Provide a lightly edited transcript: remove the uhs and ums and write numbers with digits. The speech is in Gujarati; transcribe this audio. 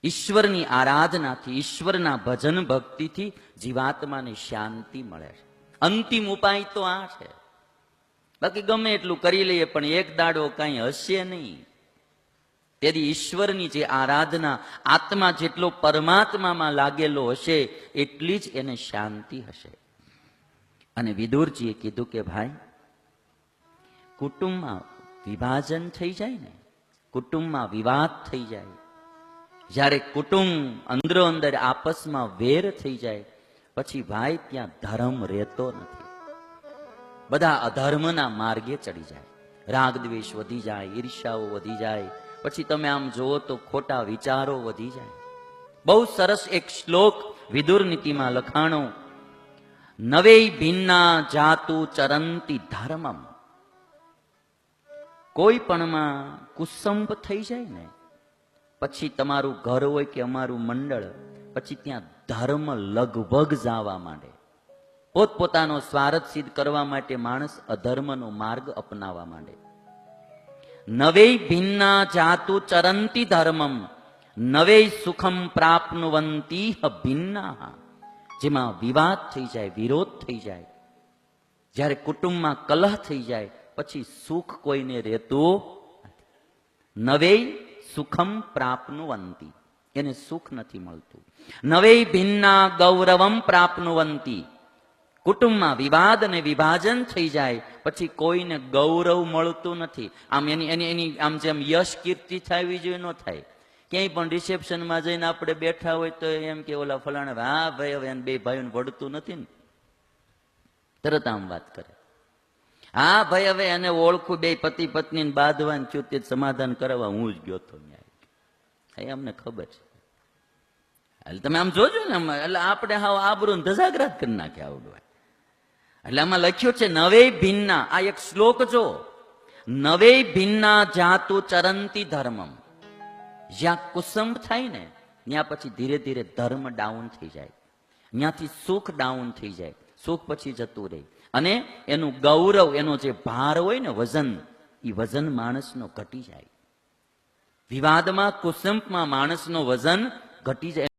ઈશ્વરની આરાધનાથી, ઈશ્વરના ભજન ભક્તિથી જીવાત્માને શાંતિ મળે છે. અંતિમ ઉપાય તો આ છે. બાકી ગમે એટલું કરી લઈએ પણ એક દાડો કઈ હશે નહીં. તેથી ઈશ્વરની જે આરાધના આત્મા જેટલો પરમાત્મામાં લાગેલો હશે એટલી જ એને શાંતિ હશે. અને વિદુરજીએ કીધું કે ભાઈ, કુટુંબમાં વિભાજન થઈ જાય ને, કુટુંબમાં વિવાદ થઈ જાય, જ્યારે કુટુંબ અંદરો અંદર આપસમાં વેર થઈ જાય પછી ભાઈ ત્યાં ધર્મ રહેતો નથી. બધા અધર્મના માર્ગે ચડી જાય, રાગ દ્વેષ વધી જાય, ઈર્ષ્યાઓ વધી જાય, પછી તમે આમ જુઓ તો ખોટા વિચારો વધી જાય. બહુ સરસ એક શ્લોક વિદુર નીતિમાં લખાણો, નવે ભિન્ના જાતુ ચરંતી ધર્મમ. કોઈ પણમાં કુસંપ થઈ જાય ને પછી તમારું ઘર હોય કે અમારું મંડળ, પછી ત્યાં ધર્મ લગભગ જવા માંડે. પોતપોતાનો સ્વાર્થ સિદ્ધ કરવા માટે માણસ અધર્મનો માર્ગ અપનાવવા માંડે. નવે ભિન્ના જાતુ ચરંતી ધર્મમ નવે સુખમ પ્રાપ્નુવંતી ભિન્ના. જેમાં વિવાદ થઈ જાય, વિરોધ થઈ જાય, જ્યારે કુટુંબમાં કલહ થઈ જાય પછી સુખ કોઈને રહેતું નવે સુખમ પ્રાપ્નુવંતી, એને સુખ નથી મળતું. નવે ભિન્ના ગૌરવમ પ્રાપ્નુવંતી. કુટુંબમાં વિવાદ અને વિભાજન થઈ જાય પછી કોઈને ગૌરવ મળતું નથી. આમ એની આમ જેમ યશ કીર્તિ થવી જોઈએ ન થાય. ક્યાંય પણ રિસેપ્શનમાં જઈને આપણે બેઠા હોય તો એમ કે ઓલા ફલાણા, હા ભાઈ હવે બે ભાઈઓને વળતું નથી ને, તરત આમ વાત કરે. હા ભાઈ હવે એને ઓળખું, બે પતિ પત્ની બાંધવાન થયું તે સમાધાન કરવા હું જ ગયો હતો. અમને ખબર છે. એટલે તમે આમ જોજો ને, એટલે આપણે હાવ આબરૂ ધજાગ્રત કરી નાખ્યા આવડવા. એટલે આમાં લખ્યું છે નવે ભિન્ના. આ એક શ્લોક જો, નવે ભિન્ના જાતુ ચરંતી ધર્મમ. જ્યાં કુસંપ થાય ને ત્યાં પછી ધીરે ધીરે ધર્મ ડાઉન થઈ જાય, ત્યાંથી સુખ ડાઉન થઈ જાય, સુખ પછી જતું રહે, અને એનું ગૌરવ, એનો જે ભાર હોય ને વજન, એ વજન માણસનો ઘટી જાય. વિવાદમાં કુસંપમાં માણસનો વજન ઘટી જાય.